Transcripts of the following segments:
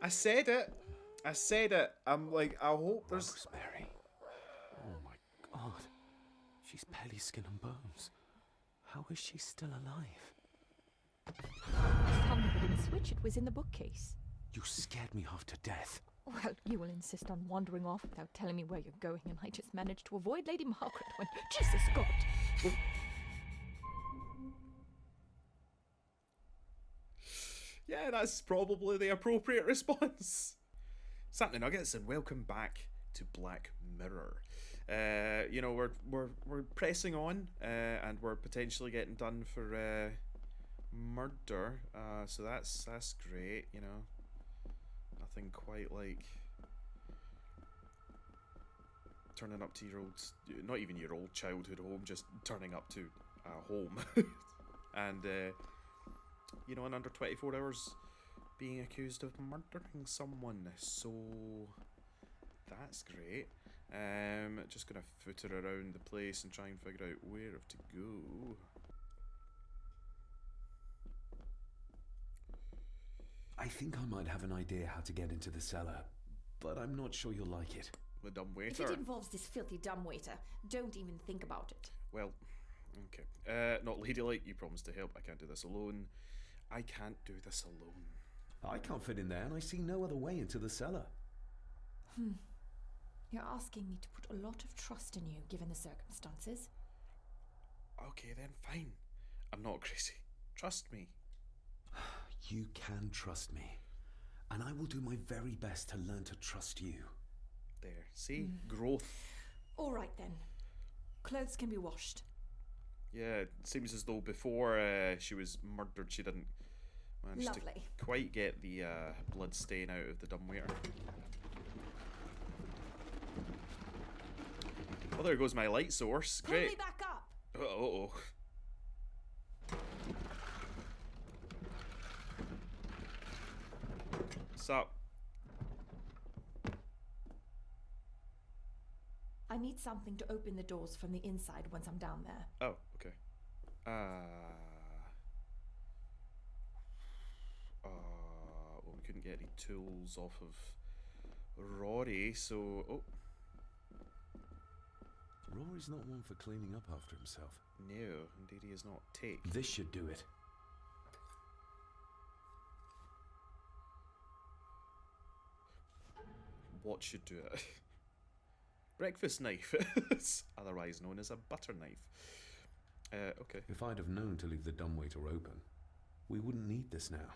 I said it. I said it. I'm like, I hope there's... Rosemary. Oh my god. She's barely skin and bones. How is she still alive? I found the wooden switch. It was in the bookcase. You scared me half to death. Well, you will insist on wandering off without telling me where you're going, and I just managed to avoid Lady Margaret when... Jesus God! Yeah, that's probably the appropriate response. Saturday Nuggets, and welcome back to Black Mirror. You know, we're pressing on, and we're potentially getting done for murder. So that's great. You know, nothing quite like turning up to your old, not even your old childhood home, just turning up to a home, and you know, in under 24 hours, being accused of murdering someone. So that's great. Just gonna footer around the place and try and figure out where to go. I think I might have an idea how to get into the cellar, but I'm not sure you'll like it. The dumb If waiter. it involves this filthy dumbwaiter, don't even think about it. Well, okay. Not ladylike. You promised to help. I can't do this alone. I can't do this alone. I can't fit in there, and I see no other way into the cellar. You're asking me to put a lot of trust in you, given the circumstances. Okay, then fine. I'm not crazy. Trust me. You can trust me, and I will do my very best to learn to trust you. There. See? Growth. All right, then. Clothes can be washed. Yeah, it seems as though before she was murdered, she didn't manage Lovely. to quite get the blood stain out of the dumbwaiter. Oh, there goes my light source. Pull me Great. back up! Uh-oh. What's up? I need something to open the doors from the inside once I'm down there. Oh, okay. Well, we couldn't get any tools off of Rory, so... Oh, Rory's not one for cleaning up after himself. no, indeed he is not. Take. This should do it. What should do it? Breakfast knife, otherwise known as a butter knife. Okay. If I'd have known to leave the dumbwaiter open, we wouldn't need this now.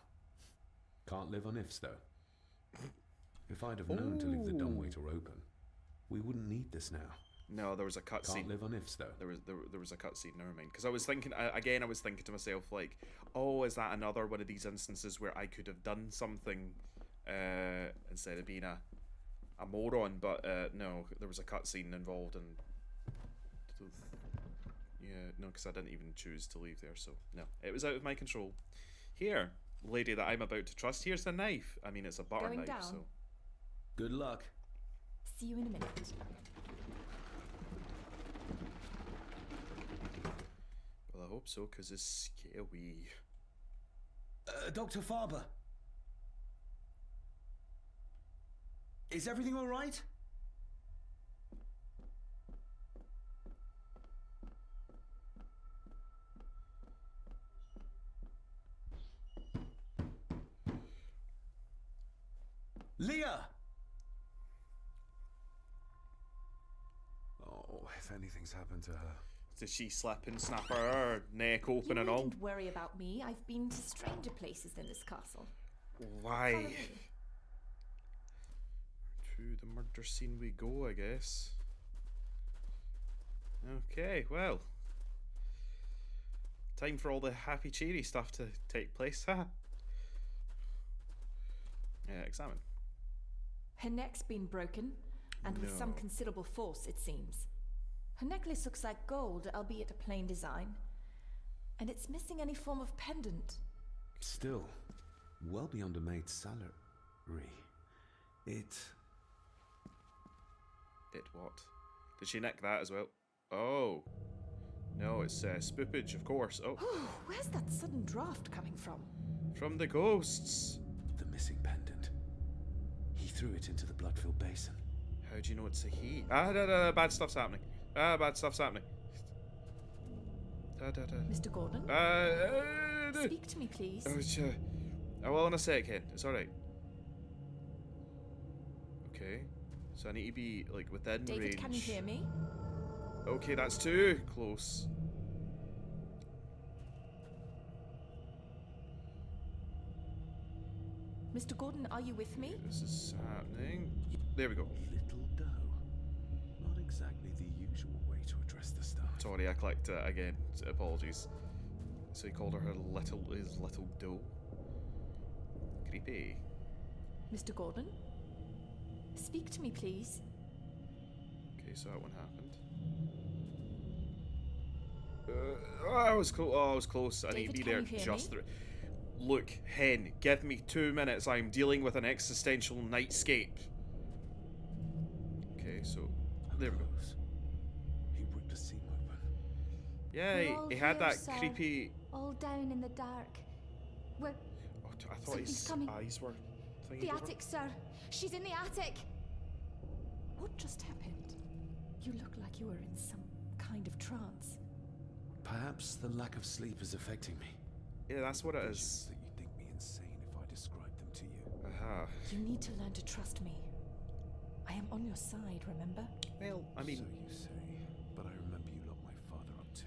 Can't live on ifs, though. If I'd have known to leave the dumbwaiter open, we wouldn't need this now. No, there was a Can't cutscene. live on ifs, though. There was a cutscene. Never mind. Because I was thinking again. I was thinking to myself like, oh, is that another one of these instances where I could have done something instead of being a moron? But no, there was a cutscene involved, and yeah, no, because I didn't even choose to leave there. So no, it was out of my control. Here, lady that I'm about to trust. Here's the knife. I mean, it's a butter Going knife. down. So Good luck. See you in a minute. well, I hope so, because it's scary. Dr. Farber. Is everything all right? Leah! Oh, if anything's happened to her. Did she slap and snap her neck open You and all? needn't worry about me. I've been to stranger places than this castle. Follow Why? me. To the murder scene we go, I guess. Okay, well. Time for all the happy cheery stuff to take place, huh? Yeah, examine. Her neck's been broken, and with some No. considerable force, it seems. Her necklace looks like gold, albeit a plain design. And it's missing any form of pendant. Still, well beyond a maid's salary. It... It what? Did she nick that as well? Oh. No, it's spoopage, of course. Oh, Where's that sudden draft coming from? from the ghosts. The missing pendant. threw it into the blood-filled basin. How do you know it's a he? No, bad stuff's happening. Bad stuff's happening. Mr. Gordon? Speak to me, please. I will in a second. It's alright. Okay. So I need to be, like, within David, range. can you hear me? Okay, that's too close. Mr. Gordon, are you with me? Okay, this is happening. There we go. Little doe. Not exactly the usual way to address the star. Sorry, I clicked again. Apologies. So he called her his little doe. Creepy. Mr. Gordon? Speak to me, please. Okay, so that one happened. I was close. Oh, I was close. I need to be David, there can you hear just me? through. Look, hen, give me 2 minutes. I'm dealing with an existential nightscape. Okay, so there we go. He ripped a seam open. Yeah, We're all he had here, that sir. creepy. All down in the dark. We're Oh, I thought Something's his coming. eyes were. the attic, sir. She's in the attic. What just happened? You look like you were in some kind of trance. Perhaps the lack of sleep is affecting me. Yeah, that's what it Visions is. that you think me insane if I describe them to you. Aha. You need to learn to trust me. I am on your side, remember? Well, I mean, So you say, but I remember you locked my father up too.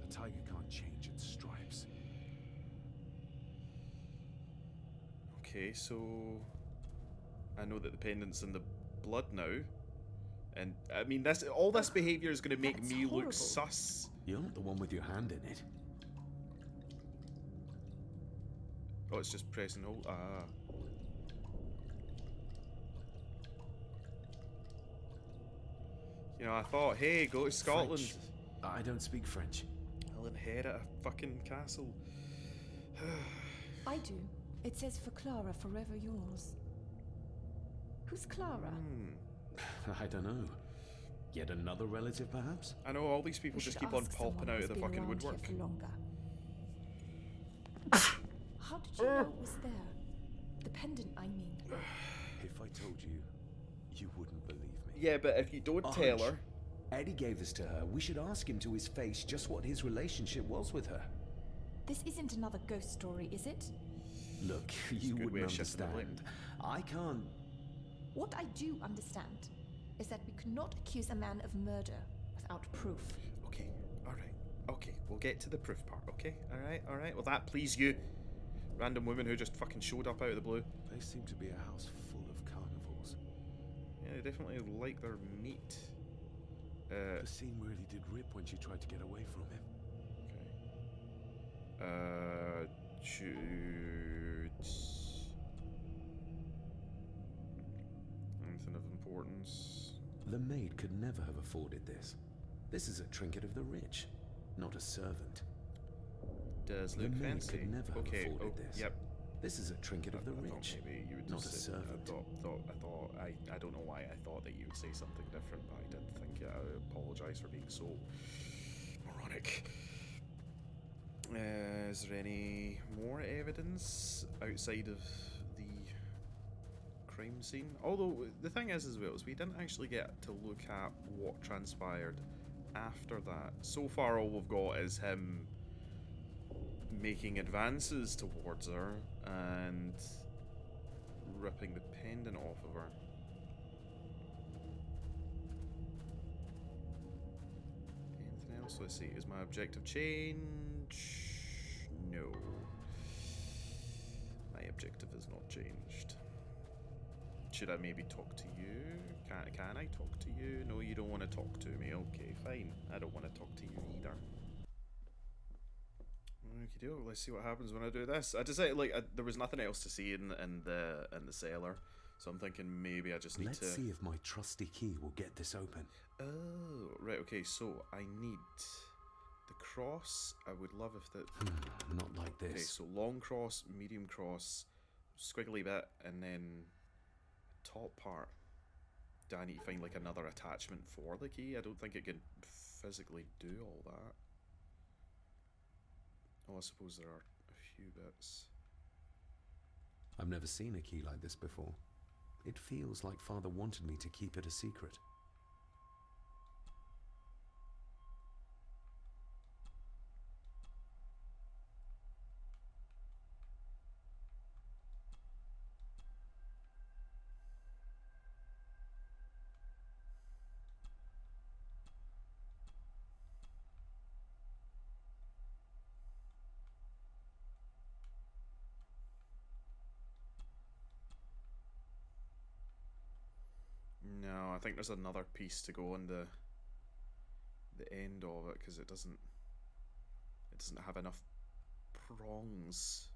A tiger can't change its stripes. okay, so I know that the pendant's in the blood now, and I mean all this behavior is going to make That's me horrible. look sus. You're not the one with your hand in it. Oh, it's just press and hold. Ah. You know, I thought, hey, go to Scotland. French. I don't speak French. I'll inherit a fucking castle. I do. It says for Clara, forever yours. Who's Clara? I don't know. Yet another relative, perhaps? I know all these people We just should keep on ask popping someone out who's of the been fucking around here woodwork. for longer. How did you know it was there? The pendant, I mean. If I told you, you wouldn't believe me. Yeah, but if you don't tell Orange. her, Eddie gave this to her. We should ask him to his face just what his relationship was with her. This isn't another ghost story, is it? Look, a you good way wouldn't of shifting the blame. understand. I can't... What I do understand is that we cannot accuse a man of murder without proof. okay, alright, okay, we'll get to the proof part, okay? Alright, will that please you? Random woman who just fucking showed up out of the blue. They seem to be a house full of carnivores. Yeah, they definitely like their meat. The scene really did rip when she tried to get away from him. Jude. Anything of importance? The maid could never have afforded this. This is a trinket of the rich, not a servant. Does The look maid fancy. could never have Okay, afforded this. Yep. This is a trinket of the I thought rich, maybe you would not just a say- servant. I don't know why I thought that you would say something different, but I did think it. I apologise for being so moronic. Is there any more evidence outside of the crime scene? Although the thing is, as well, is we didn't actually get to look at what transpired after that. So far, all we've got is him making advances towards her and ripping the pendant off of her. Anything else? Let's see. Is my objective change? No. My objective is not changed. Should I maybe talk to you? Can I talk to you? No, you don't want to talk to me. Okay, fine. I don't want to talk to you either. Okay, let's see what happens when I do this. I decided there was nothing else to see in the cellar, so I'm thinking maybe I just need Let's to. see if my trusty key will get this open. Oh, right. Okay, so I need the cross. I would love if that. Not like this. Okay, so long cross, medium cross, squiggly bit, and then top part. Do I need to find like another attachment for the key? I don't think it can physically do all that. Oh, I suppose there are a few bits. I've never seen a key like this before. It feels like Father wanted me to keep it a secret. No, I think there's another piece to go on the end of it, because it doesn't have enough prongs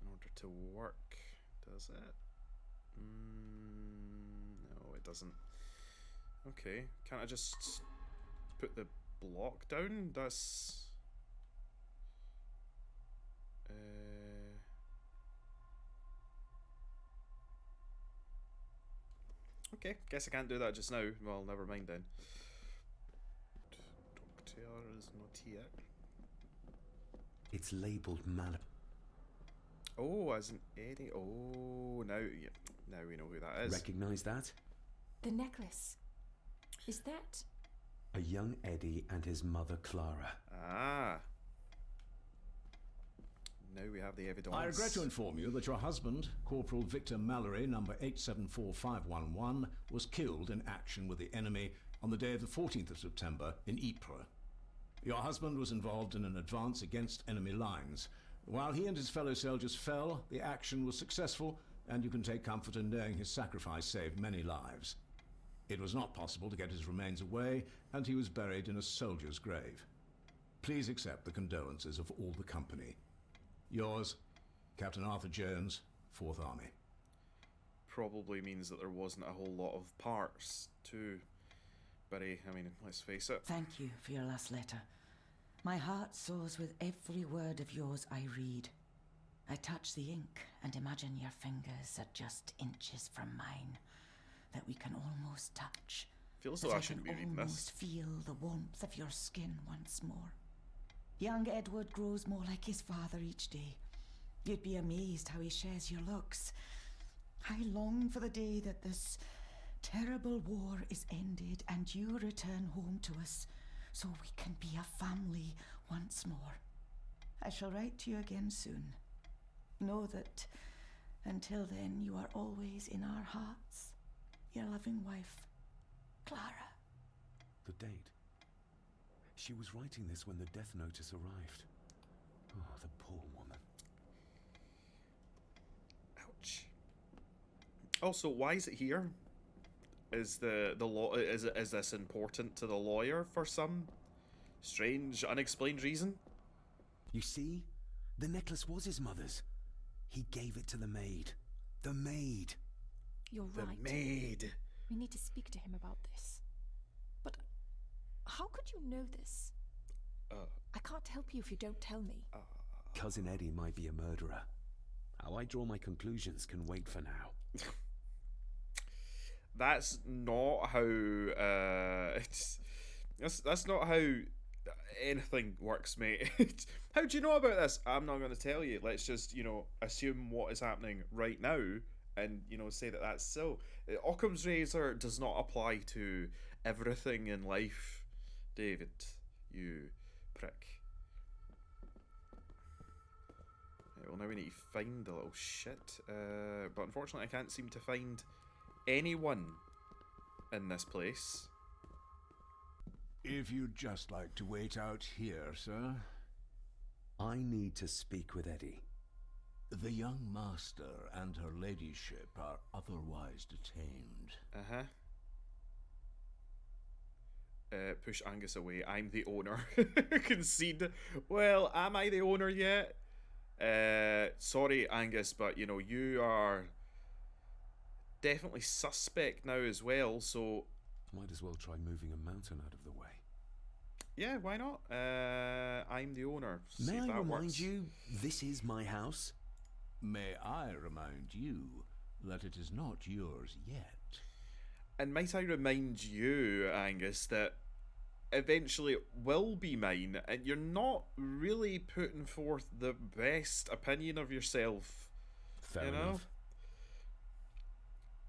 in order to work, does it? No, it doesn't. Okay, can't I just put the block down? That's okay, guess I can't do that just now. Well, never mind then. Doctor is not here. It's labelled Mal. Oh, as an Eddie. Oh, now we know who that is. Recognise that? The necklace. Is that... A young Eddie and his mother Clara. Ah. Now we have the evidence. I regret to inform you that your husband, Corporal Victor Mallory, number 874511, was killed in action with the enemy on the day of the 14th of September in Ypres. Your husband was involved in an advance against enemy lines. While he and his fellow soldiers fell, the action was successful, and you can take comfort in knowing his sacrifice saved many lives. It was not possible to get his remains away, and he was buried in a soldier's grave. Please accept the condolences of all the company. Yours, Captain Arthur Jones, 4th Army. Probably means that there wasn't a whole lot of parts to bury. I mean, let's face it. Thank you for your last letter. My heart soars with every word of yours I read. I touch the ink and imagine your fingers are just inches from mine, that we can almost touch. Feels that like I I shouldn't be can reading almost this. feel the warmth of your skin once more. Young Edward grows more like his father each day. You'd be amazed how he shares your looks. I long for the day that this terrible war is ended and you return home to us, so we can be a family once more. I shall write to you again soon. Know that until then you are always in our hearts. Your loving wife, Clara. The date. She was writing this when the death notice arrived. Oh, the poor woman. Ouch. Also, why is it here? Is the law is this important to the lawyer for some strange, unexplained reason? You see? The necklace was his mother's. He gave it to the maid. The maid. You're The right. maid. We need to speak to him about this. But how could you know this? I can't help you if you don't tell me. Cousin Eddie might be a murderer. How I draw my conclusions can wait for now. That's not how. That's not how anything works, mate. How do you know about this? I'm not going to tell you. Let's just, assume what is happening right now, and say that that's so. Occam's razor does not apply to everything in life, David. You prick. Right, well, now we need to find the little shit. But unfortunately, I can't seem to find anyone in this place. If you'd just like to wait out here, sir. I need to speak with Eddie. The young master and her ladyship are otherwise detained. Push Angus away. I'm the owner. Concede. Well, am I the owner yet? Sorry, Angus, but you are definitely suspect now as well, so Might as well try moving a mountain out of the way. yeah, why not? I'm the owner. See May if I that remind works. you, this is my house? May I remind you that it is not yours yet? And might I remind you, Angus, that eventually it will be mine, and you're not really putting forth the best opinion of yourself. Fair you know? enough.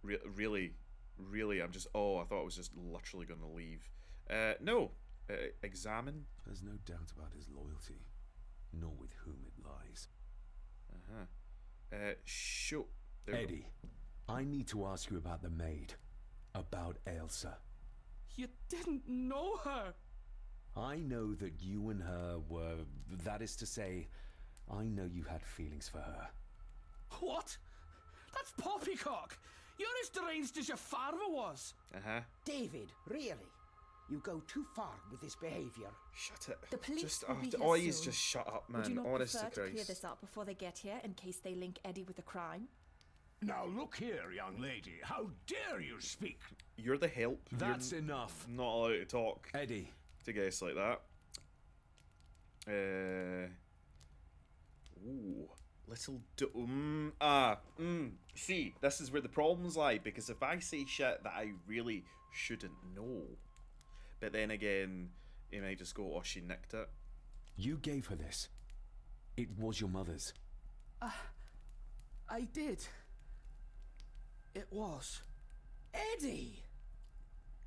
Really, I'm just... Oh, I thought I was just literally going to leave. No. Examine. There's no doubt about his loyalty, nor with whom it lies. Show... There we go. Eddie, I need to ask you about the maid. About Ailsa. You didn't know her. I know that you and her were... That is to say, I know you had feelings for her. What? That's poppycock. You're as deranged as your father was. David, really? You go too far with this behaviour. Shut it. The police just, will be here always soon. just shut up, man. Would you not Honest prefer to to clear Christ. this up before they get here, in case they link Eddie with a crime? Now look here, young lady. How dare you speak? You're the help. That's You're enough. not allowed to talk Eddie. to guests like that. Ooh. Little See, this is where the problems lie, because if I say shit that I really shouldn't know, but then again, he might just go, oh, she nicked it. You gave her this. It was your mother's. I did. It was. Eddie!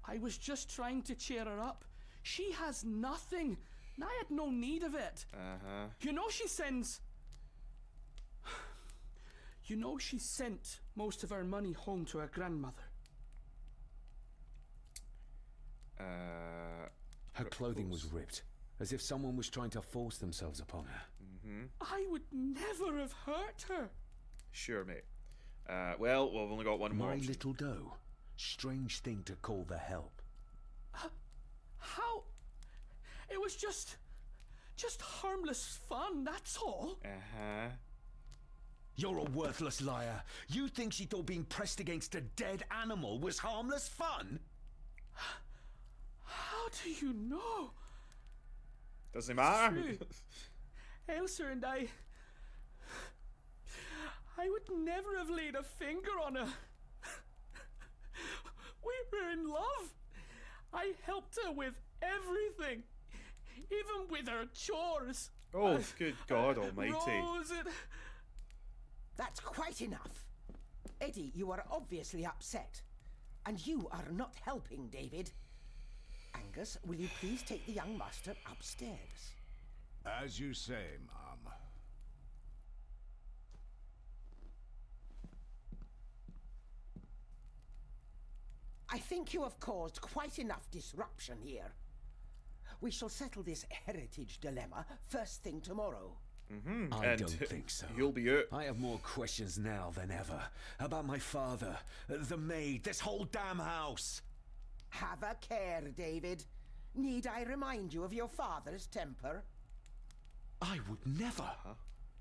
I was just trying to cheer her up. She has nothing, and I had no need of it. You know she sends... You know she sent most of her money home to her grandmother. Her clothing was ripped, as if someone was trying to force themselves upon her. I would never have hurt her. Sure, mate. Well, we've only got one more My option. little doe. Strange thing to call the help. How? It was just harmless fun, that's all. You're a worthless liar. You think she thought being pressed against a dead animal was harmless fun? How do you know? Doesn't matter. True. Elsa and I would never have laid a finger on her. We were in love. I helped her with everything, even with her chores. Oh, good God almighty. Rose, That's quite enough. Eddie, you are obviously upset. And you are not helping, David. Angus, will you please take the young master upstairs? As you say, Mum. I think you have caused quite enough disruption here. We shall settle this heritage dilemma first thing tomorrow. I And don't think so. You'll be out. I have more questions now than ever. About my father, the maid, this whole damn house. Have a care, David. Need I remind you of your father's temper? I would never.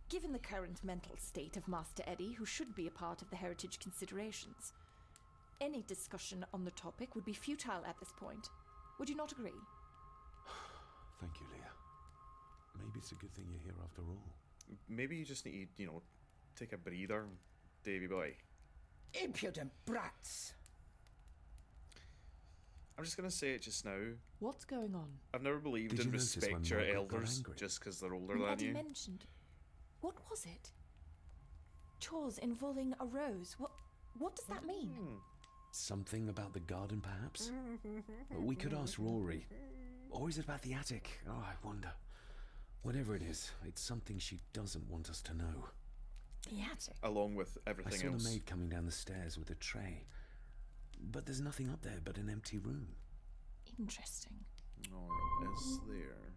Given the current mental state of Master Eddie, who should be a part of the heritage considerations, any discussion on the topic would be futile at this point. Would you not agree? Thank you, Leah. Maybe it's a good thing you're here after all. Maybe you just need to, take a breather, Davy boy. Impudent brats! I'm just going to say it just now. What's going on? I've never believed Did in you notice when respect your Margaret got elders angry? just because they're older When than Eddie you. mentioned... What was it? Chores involving a rose. What does that mean? Something about the garden, perhaps? We could ask Rory. Or is it about the attic? Oh, I wonder. Whatever it is, it's something she doesn't want us to know. The attic. Along with I everything saw else. the maid coming down the stairs with a tray. But there's nothing up there but an empty room. Interesting. Or is there?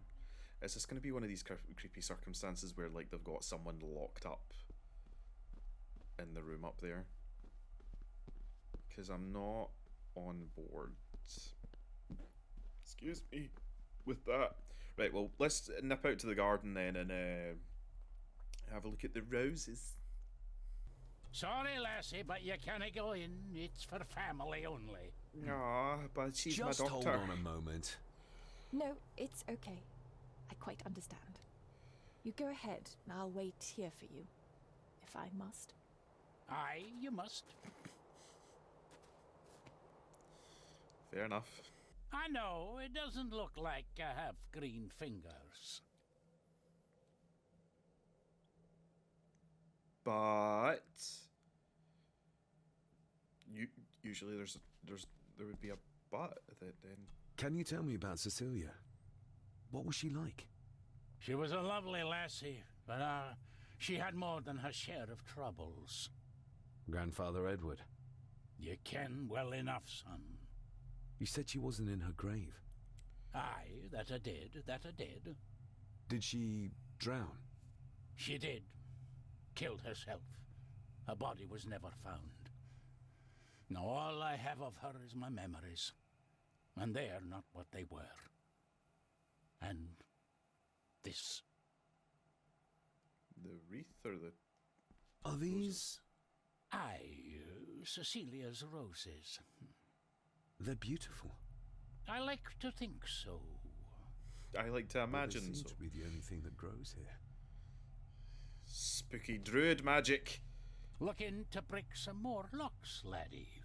Is this going to be one of these creepy circumstances where, like, they've got someone locked up in the room up there? Because I'm not on board. Excuse me with that. Right, well, let's nip out to the garden then and have a look at the roses. Sorry, lassie, but you can't go in. It's for family only. Aw, but she's Just my hold doctor. on a moment. No, it's okay. I quite understand. You go ahead, and I'll wait here for you, if I must. Aye, you must. Fair enough. I know, it doesn't look like I have green fingers. But usually there would be a but that then. Can you tell me about Cecilia? What was she like? She was a lovely lassie, but she had more than her share of troubles. Grandfather Edward. You ken well enough, son. You said she wasn't in her grave. Aye, that I did. Did she drown? She did. Killed herself. Her body was never found. Now all I have of her is my memories. And they are not what they were. And this. The wreath or the... Are these... Aye, Cecilia's roses. They're beautiful. I like to think so. I like to imagine they seem so. to be the only thing that grows here. Spooky druid magic. Looking to break some more locks, laddie.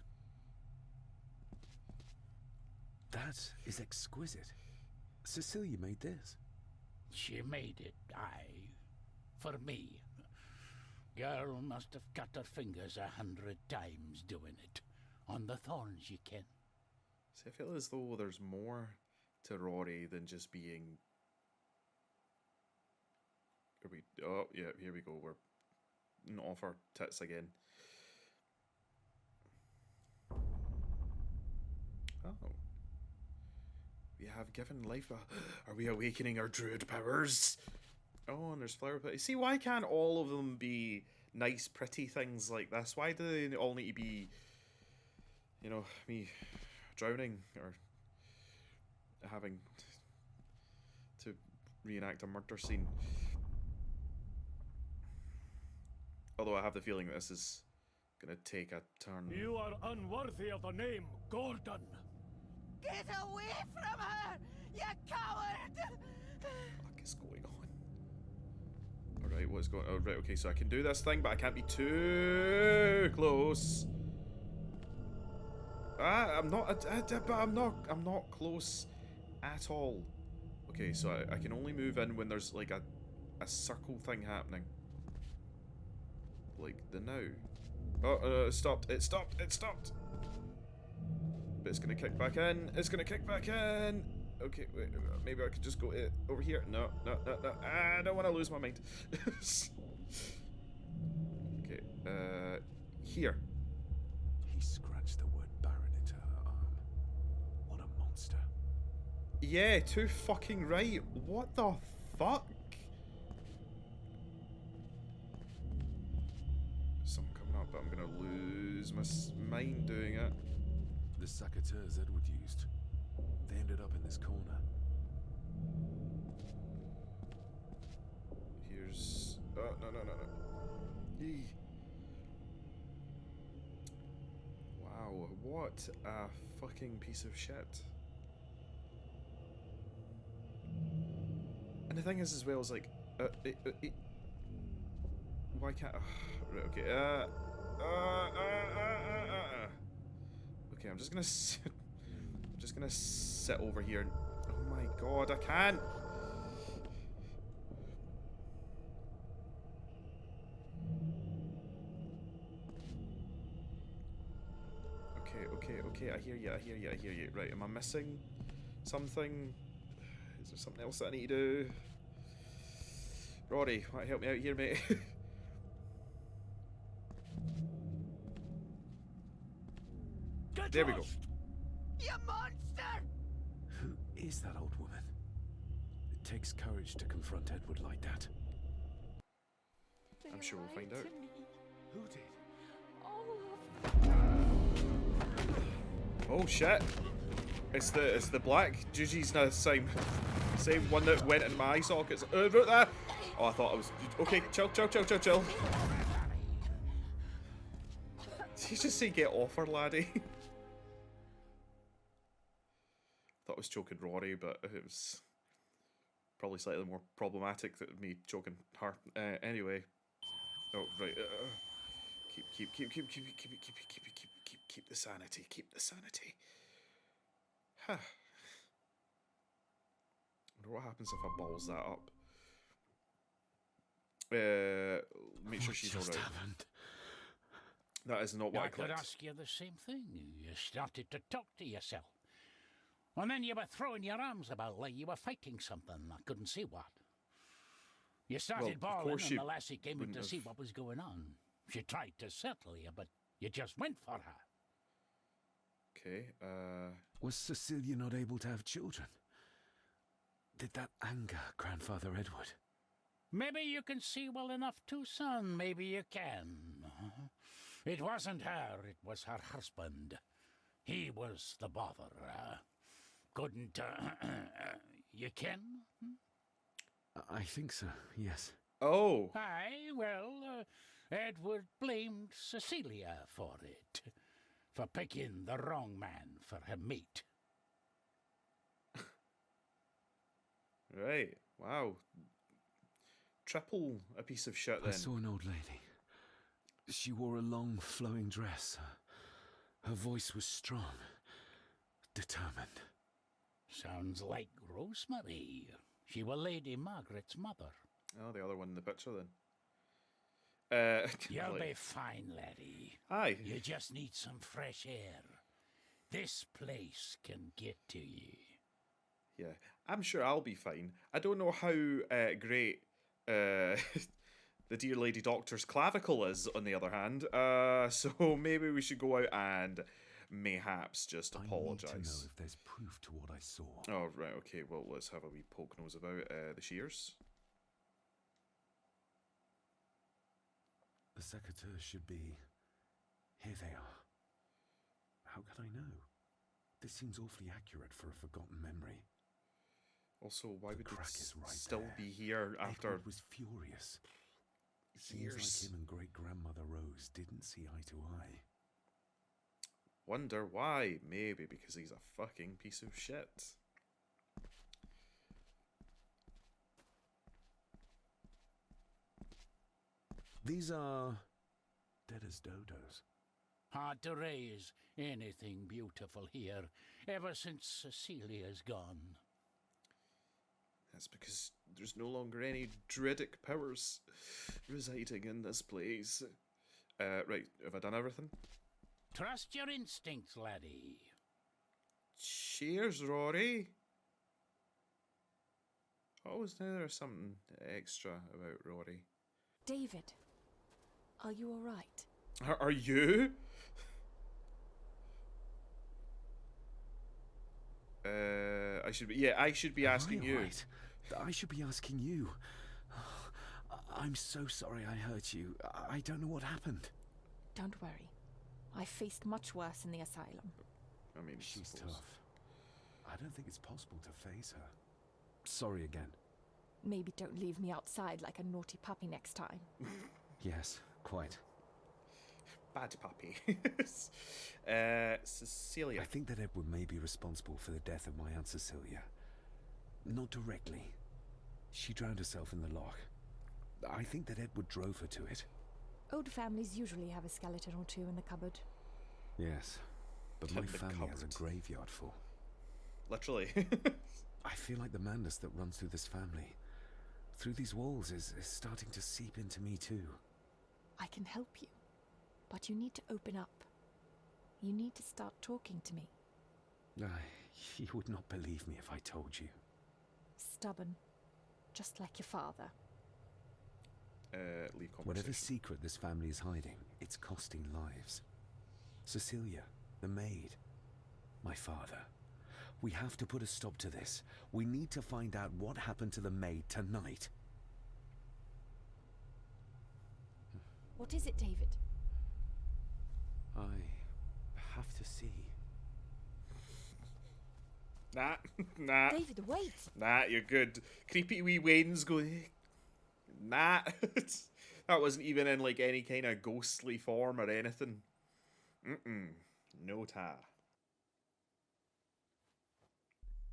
That is exquisite. Cecilia made this. She made it, aye. For me. Girl must have cut her fingers 100 times doing it. On the thorns, ye ken. See, I feel as though there's more to Rory than just being... Oh, yeah, here we go. We're not off our tits again. Oh. We have given life a... Are we awakening our druid powers? Oh, and there's flower petals. See, why can't all of them be nice, pretty things like this? Why do they all need to be, you know, me drowning or having to reenact a murder scene? Although I have the feeling that this is gonna take a turn. You are unworthy of the name Gordon. Get away from her, you coward! What the fuck is going on? Alright, what's going on? Oh, right, okay, so I can do this thing, but I can't be too close. I'm not close at all. Okay, so I can only move in when there's like a circle thing happening. Like the now. Oh, it stopped. It stopped. But it's gonna kick back in. Okay, wait, maybe I could just go over here. No. I don't want to lose my mind. Okay, here. He scratched the word Baron into her arm. What a monster. Yeah, too fucking right. What the fuck? Something coming up, but I'm gonna lose my mind doing it. The saboteurs Edward used. They ended up in this corner. Here's... no. Yee. Wow, what a fucking piece of shit. And the thing is as well, is like... why can't... right, okay, okay, I'm just gonna sit over here and... Oh my god, I can't! Okay, I hear you. Right, am I missing something? Is there something else that I need to do? Rory, might help me out here, mate. There we go. You monster! Who is that old woman? It takes courage to confront Edward like that. I'm sure we'll find out. Who did? Oh shit! It's the black Juji's now same one that went in my eye sockets. Oh, I thought I was okay. Chill. Did you just say get off her, laddie? Thought I was choking Rory, but it was probably slightly more problematic than me choking her. Anyway. Oh right. Keep the sanity. Keep the sanity. Huh. Wonder what happens if I balls that up. Make sure she's alright. That is not what I could clicked. ask you the same thing. You started to talk to yourself. And then you were throwing your arms about like you were fighting something. I couldn't see what. You started bawling and the lassie came in to see what was going on. She tried to settle you, but you just went for her. Okay, Was Cecilia not able to have children? Did that anger Grandfather Edward? Maybe you can see well enough too, son. Maybe you can. It wasn't her, it was her husband. He was the bother. Couldn't, you ken? I think so, yes. Oh. Aye, well, Edward blamed Cecilia for it. For picking the wrong man for her mate. Right. Wow. Triple a piece of shit then. I saw an old lady. She wore a long, flowing dress. Her voice was strong, determined. Sounds like Rosemary. She was Lady Margaret's mother. Oh, the other one in the picture then. You'll be fine, laddie. Aye. You just need some fresh air. This place can get to you. Yeah, I'm sure I'll be fine. I don't know how great the dear lady doctor's clavicle is, on the other hand. So maybe we should go out and mayhaps just apologise. I need to know if there's proof to what I saw. Oh, right, okay. Well, let's have a wee poke nose about the shears. The secateurs should be... Here they are. How could I know? This seems awfully accurate for a forgotten memory. Also, why would it right still there. be here after... Edward was furious. Seems like him and great-grandmother Rose didn't see eye to eye. Wonder why? Maybe because he's a fucking piece of shit. These are... dead as dodos. Hard to raise anything beautiful here, ever since Cecilia's gone. That's because there's no longer any druidic powers residing in this place. Right, have I done everything? Trust your instincts, laddie. Cheers, Rory. Always knew there was something extra about Rory. David, are you all right? Are you? I should be. Yeah, I should be asking you. Right? I should be asking you. I'm so sorry I hurt you. I don't know what happened. Don't worry. I faced much worse in the asylum. I mean, she's tough. I don't think it's possible to face her. Sorry again. Maybe don't leave me outside like a naughty puppy next time. Yes, quite. Bad puppy. Cecilia. I think that Edward may be responsible for the death of my Aunt Cecilia. Not directly. She drowned herself in the loch. I think that Edward drove her to it. Old families usually have a skeleton or two in the cupboard. Yes, but my family has a graveyard full. Literally. I feel like the madness that runs through this family, through these walls, is starting to seep into me too. I can help you, but you need to open up. You need to start talking to me. You would not believe me if I told you. Stubborn, just like your father. Leave conversation. Whatever secret this family is hiding, it's costing lives. Cecilia, the maid, my father. We have to put a stop to this. We need to find out what happened to the maid tonight. What is it, David? I have to see. Nah. David, wait. Nah, you're good. Creepy wee Wayne's going. Nah. That wasn't even in like any kind of ghostly form or anything. No ta.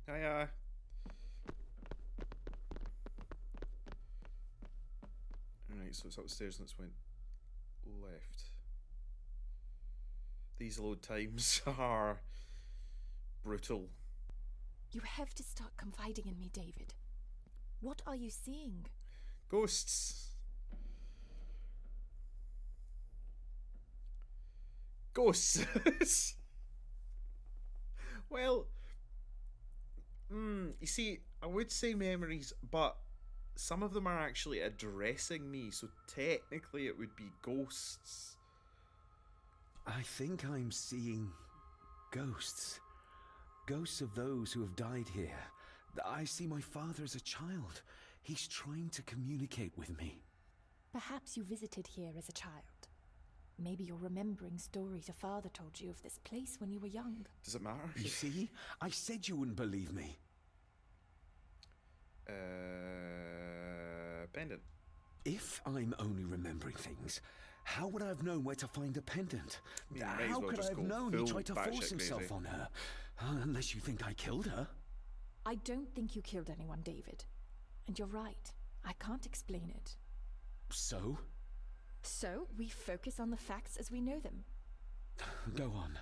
Hiya. Alright, so it's upstairs and it's went left. These load times are brutal. You have to start confiding in me, David. What are you seeing? Ghosts. Ghosts. Well, you see, I would say memories, but some of them are actually addressing me, so technically it would be ghosts. I think I'm seeing ghosts. Ghosts of those who have died here. I see my father as a child. He's trying to communicate with me. Perhaps you visited here as a child. Maybe you're remembering stories your father told you of this place when you were young. Does it matter? You see? I said you wouldn't believe me. Pendant. If I'm only remembering things, how would I have known where to find a pendant? How could I have known he tried to force himself on her? Unless you think I killed her. I don't think you killed anyone, David. And you're right. I can't explain it. So? So, we focus on the facts as we know them. Go on.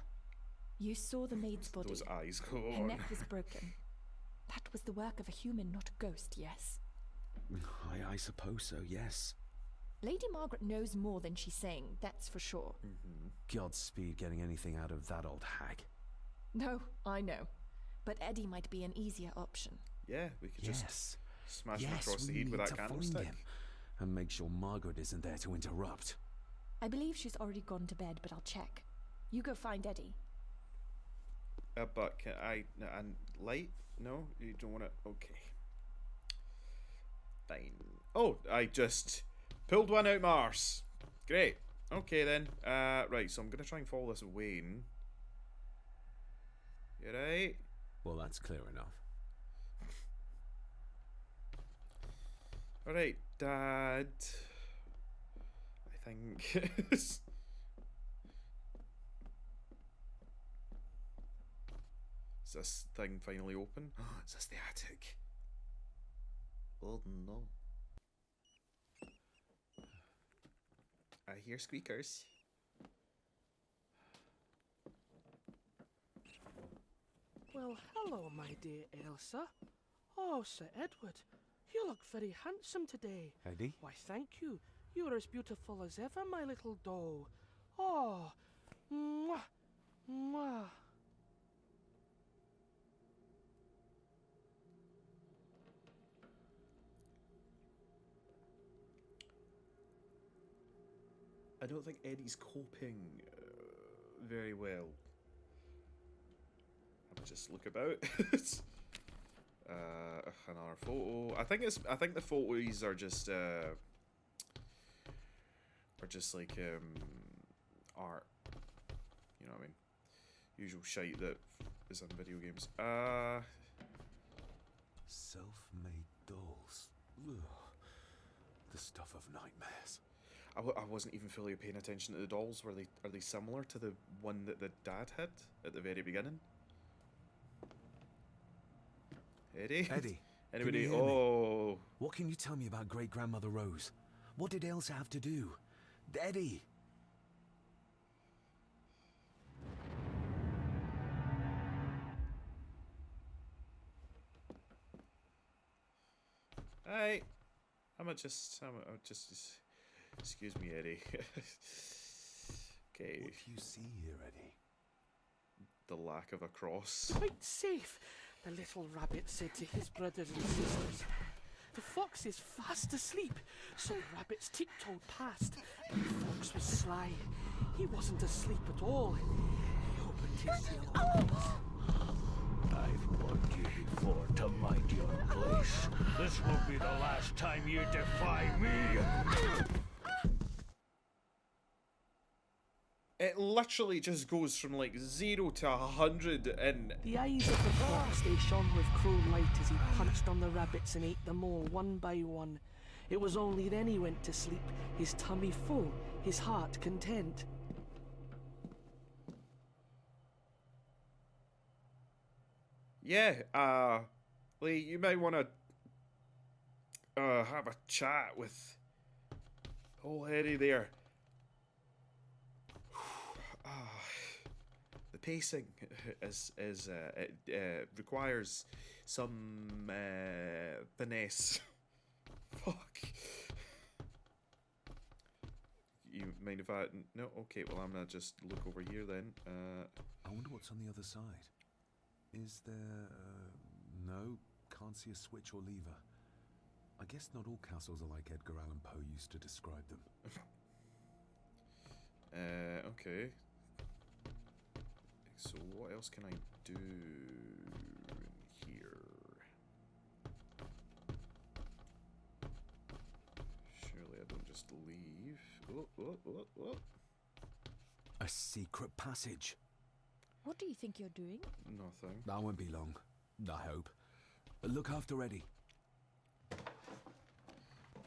You saw the maid's body. Those eyes go on. Her neck was broken. That was the work of a human, not a ghost, yes? I suppose so, yes. Lady Margaret knows more than she's saying, that's for sure. Godspeed getting anything out of that old hag. No, I know. But Eddie might be an easier option. Yeah, we could just smash him across the head with that candlestick. And make sure Margaret isn't there to interrupt. I believe she's already gone to bed, but I'll check. You go find Eddie. But can I... And light? No? You don't want to... Okay. Fine. Oh, I just pulled one out my arse. Great. Okay then. Right, so I'm going to try and follow this Wayne. You right? Well, that's clear enough. Alright, Dad. I think. Is this thing finally open? Is this the attic? Oh no. I hear squeakers. Well, hello, my dear Elsa. Oh, Sir Edward, you look very handsome today. Eddie? Why, thank you. You're as beautiful as ever, my little doll. Oh, mwah, mwah. I don't think Eddie's coping very well. I'll just look about. Another photo. I think the photos are just like art. You know what I mean? Usual shite that is in video games. Self-made dolls. Ugh. The stuff of nightmares. I wasn't even fully paying attention to the dolls. Are they similar to the one that the dad had at the very beginning? Eddie? Eddie. Anybody? Can you hear me? Oh. What can you tell me about great-grandmother Rose? What did Elsa have to do? Eddie! Hi. I'm just excuse me, Eddie. Okay. What do you see here, Eddie? The lack of a cross. Quite safe, the little rabbit said to his brothers and sisters. The fox is fast asleep, so the rabbits tiptoed past. But the fox was sly. He wasn't asleep at all. He opened his yellow eyes. I've warned you before to mind your place. This will be the last time you defy me. It literally just goes from like 0 to 100 and... The eyes of the fox, they shone with cruel light as he punched on the rabbits and ate them all one by one. It was only then he went to sleep, his tummy full, his heart content. Yeah, Lee, you may want to have a chat with old Eddie there. The pacing requires some finesse. Fuck. You mind if I... No, okay, well, I'm gonna just look over here then. I wonder what's on the other side. Is there... no, can't see a switch or lever. I guess not all castles are like Edgar Allan Poe used to describe them. Okay. So what else can I do in here? Surely I don't just leave. Oh. A secret passage. What do you think you're doing? Nothing. That won't be long, I hope. Look after Eddie.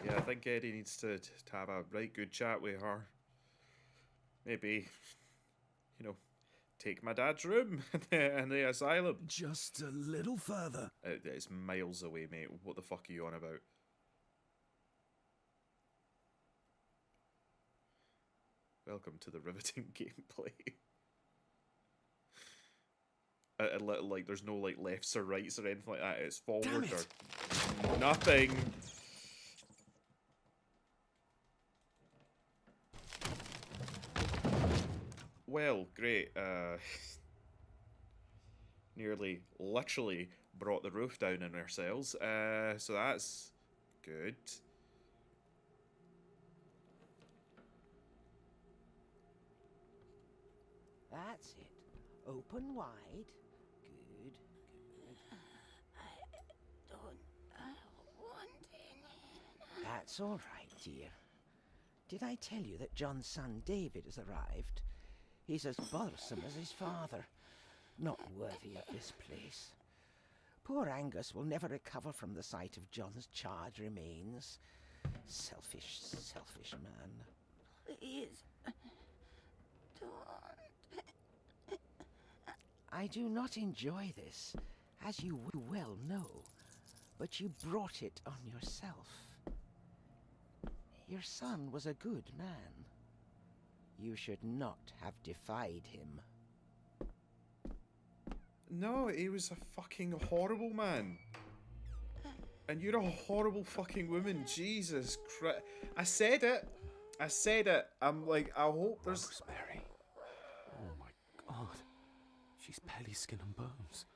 Yeah, I think Eddie needs to have a right good chat with her. Maybe, you know, take my dad's room in the asylum. Just a little further. It's miles away, mate. What the fuck are you on about? Welcome to the riveting gameplay. Like, there's no, like, lefts or rights or anything like that. It's forward or nothing. Well, great. Nearly, literally brought the roof down on ourselves. So that's good. That's it. Open wide. Good. I don't want any. That's all right, dear. Did I tell you that John's son David has arrived? He's as bothersome as his father. Not worthy of this place. Poor Angus will never recover from the sight of John's charred remains. Selfish, selfish man. Please, don't. I do not enjoy this, as you well know, but you brought it on yourself. Your son was a good man. You should not have defied him. No, he was a fucking horrible man. And you're a horrible fucking woman. Jesus Christ. I said it. I said it. I'm like, I hope there's... Rosemary. Oh my god. She's barely skin and bones.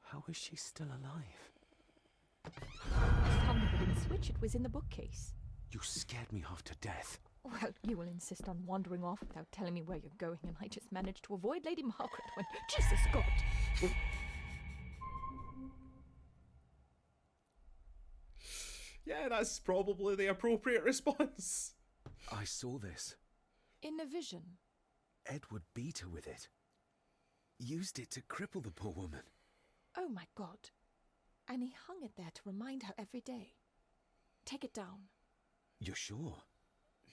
How is she still alive? I found the hidden switch. It was in the bookcase. You scared me half to death. Well, you will insist on wandering off without telling me where you're going, and I just managed to avoid Lady Margaret when... Jesus, God! Yeah, that's probably the appropriate response. I saw this. In a vision. Edward beat her with it. Used it to cripple the poor woman. Oh my God. And he hung it there to remind her every day. Take it down. You're sure?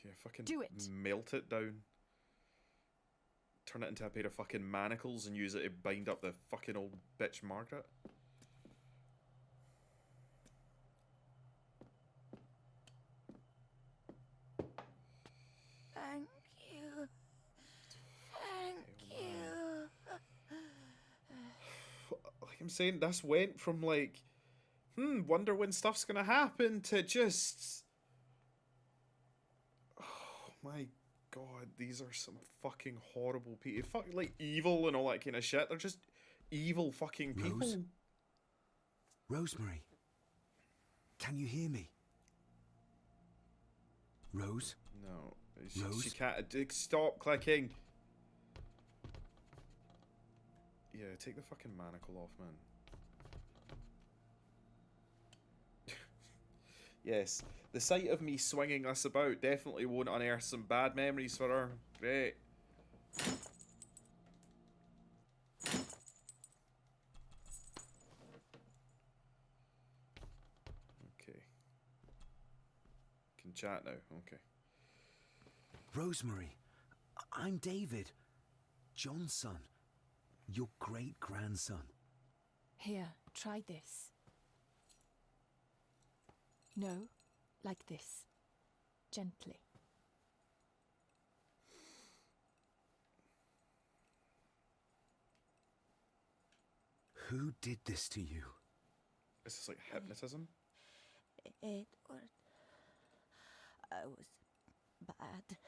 Yeah, fucking do it. Melt it down. Turn it into a pair of fucking manacles and use it to bind up the fucking old bitch Margaret. Thank you. Thank you. Like I'm saying, this went from like, wonder when stuff's gonna happen to just... Oh my God, these are some fucking horrible people. Fuck, like evil and all that kind of shit. They're just evil fucking people. Rose? Rosemary? Can you hear me? Rose? No. Rose? She can't... Stop clicking. Yeah, take the fucking manacle off, man. Yes, the sight of me swinging us about definitely won't unearth some bad memories for her. Great. Okay. Can chat now, okay. Rosemary, I'm David. John's son. Your great-grandson. Here, try this. No, like this. Gently. Who did this to you? Is this like hypnotism? Edward. I was bad.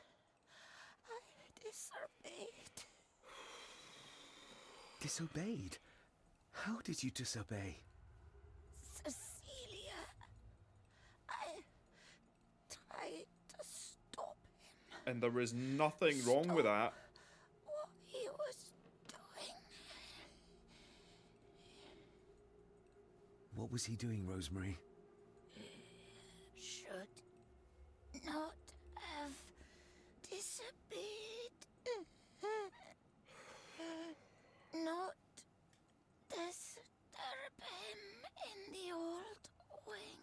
disobeyed. Disobeyed? How did you disobey? Cecilia. I tried to stop him. And there was nothing wrong with that. What he was doing. What was he doing, Rosemary? Should not have disobeyed. Not disturb him in the old wing.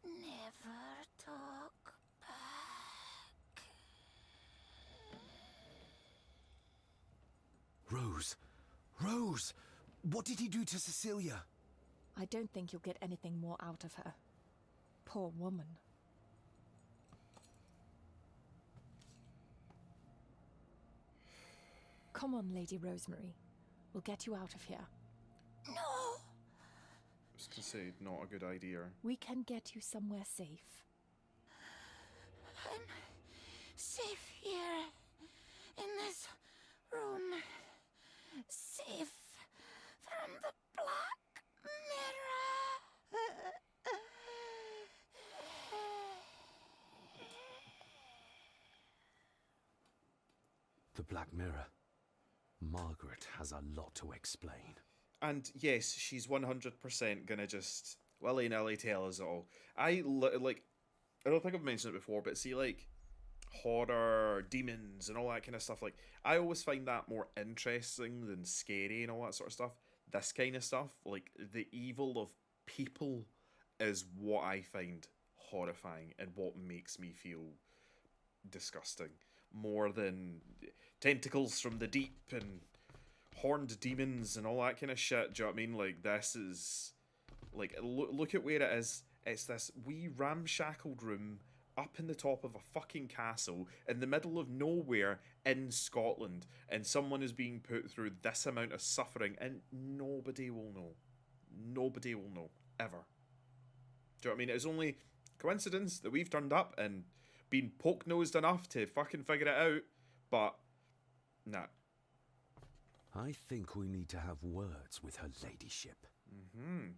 Never talk back. Rose! Rose! What did he do to Cecilia? I don't think you'll get anything more out of her. Poor woman. Come on, Lady Rosemary. We'll get you out of here. No! I was gonna say, not a good idea. We can get you somewhere safe. I'm safe here. In this room. Safe from the Black Mirror. The Black Mirror. Margaret has a lot to explain. And yes, she's 100% gonna just willy-nilly tell us it all. I don't think I've mentioned it before, but see, like, horror, demons, and all that kind of stuff, like, I always find that more interesting than scary and all that sort of stuff. This kind of stuff, like, the evil of people is what I find horrifying and what makes me feel disgusting. More than tentacles from the deep and horned demons and all that kind of shit. Do you know what I mean? Like, this is... Like, look at where it is. It's this wee ramshackled room up in the top of a fucking castle in the middle of nowhere in Scotland, and someone is being put through this amount of suffering, and nobody will know. Nobody will know. Ever. Do you know what I mean? It's only coincidence that we've turned up and been poke-nosed enough to fucking figure it out, but nah. I think we need to have words with her ladyship. Mm-hmm.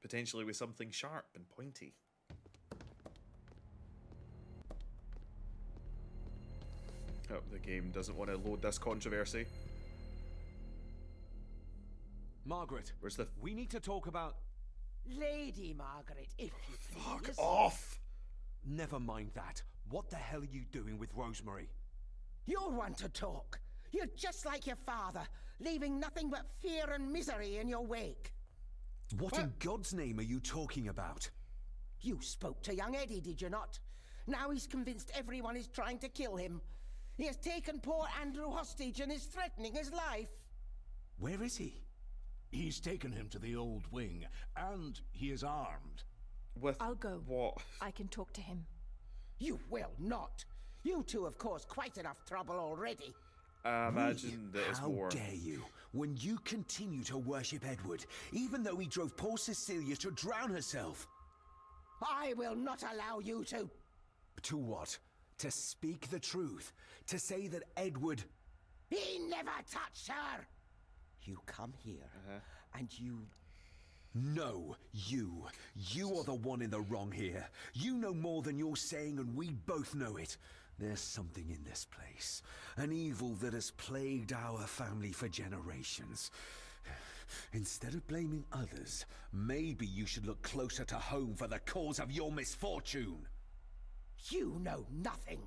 Potentially with something sharp and pointy. Oh, the game doesn't want to load this controversy. Margaret, where's the... We need to talk about... Lady Margaret, if you please. Fuck off! Never mind that. What the hell are you doing with Rosemary? You're one to talk. You're just like your father, leaving nothing but fear and misery in your wake. What in God's name are you talking about? You spoke to young Eddie, did you not? Now he's convinced everyone is trying to kill him. He has taken poor Andrew hostage and is threatening his life. Where is he? He's taken him to the old wing, and he is armed. I'll go. What? I can talk to him. You will not. You two have caused quite enough trouble already. Imagine there's more. How dare you? When you continue to worship Edward, even though he drove poor Cecilia to drown herself. I will not allow you to. To what? To speak the truth? To say that Edward... He never touched her! You come here, and you... No, you. You are the one in the wrong here. You know more than you're saying, and we both know it. There's something in this place. An evil that has plagued our family for generations. Instead of blaming others, maybe you should look closer to home for the cause of your misfortune. You know nothing.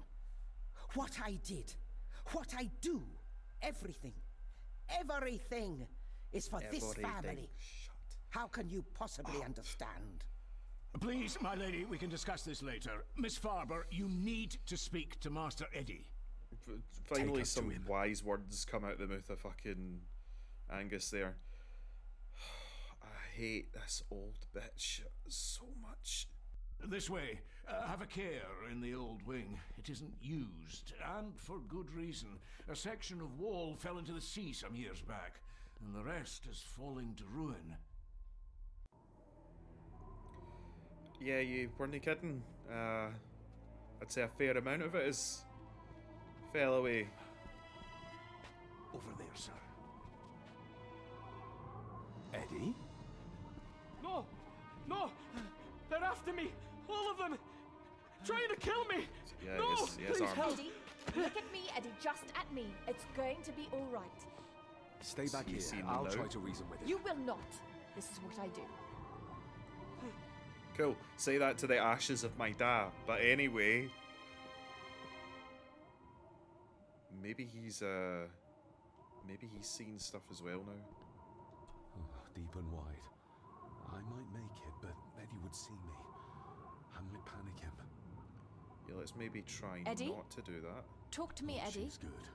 What I did, what I do, everything is for this family. How can you possibly understand? Please, my lady, we can discuss this later. Miss Farber, you need to speak to Master Eddie. Finally, some wise words come out the mouth of fucking Angus there. I hate this old bitch so much. This way. Have a care in the old wing. It isn't used, and for good reason. A section of wall fell into the sea some years back, and the rest is falling to ruin. Yeah, you weren't kidding. I'd say a fair amount of it is Fell away. Over there, sir. Eddie? No! No! They're after me! All of them! Trying to kill me! Yeah, no! he has Please arms. help! Eddie, look at me, Eddie, just at me. It's going to be all right. Stay back You here. seen them I'll now? try to reason with him. You will not. This is what I do. Cool. Say that to the ashes of my dad. But anyway, maybe he's seen stuff as well now. Oh, deep and wide. I might make it, but Eddie would see me. I might panic him. Yeah, let's maybe try Eddie? not to do that. Talk to me, Eddie. She's good.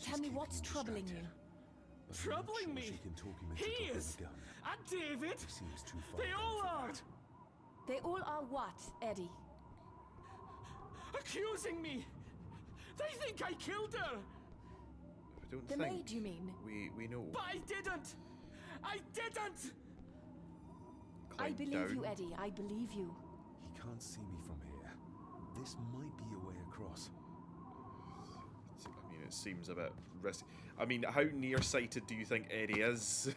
Tell me what's troubling you. But I'm not Troubling sure me? She can talk him into He dropping is! the gun. And David! He seems too far They gone all for are! that. They all are what, Eddie? Accusing me! They think I killed her! I don't The think maid, you mean? we know. But I didn't! I didn't! I Climb believe down. you, Eddie. I believe you. He can't see me from here. This might be a way across. I mean, it seems a bit risky. I mean, how nearsighted do you think Eddie is?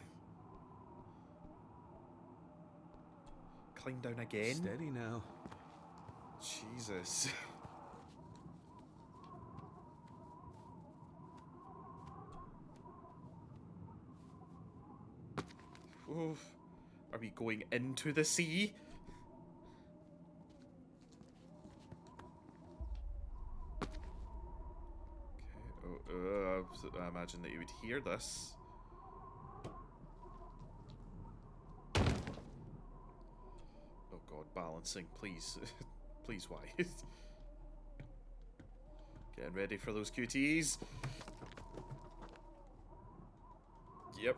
Climb down again? Steady now. Jesus. Oof. Are we going into the sea? Okay. Oh, I imagine that you would hear this. Oh god, balancing, please. Please, why? Getting ready for those QTEs. Yep.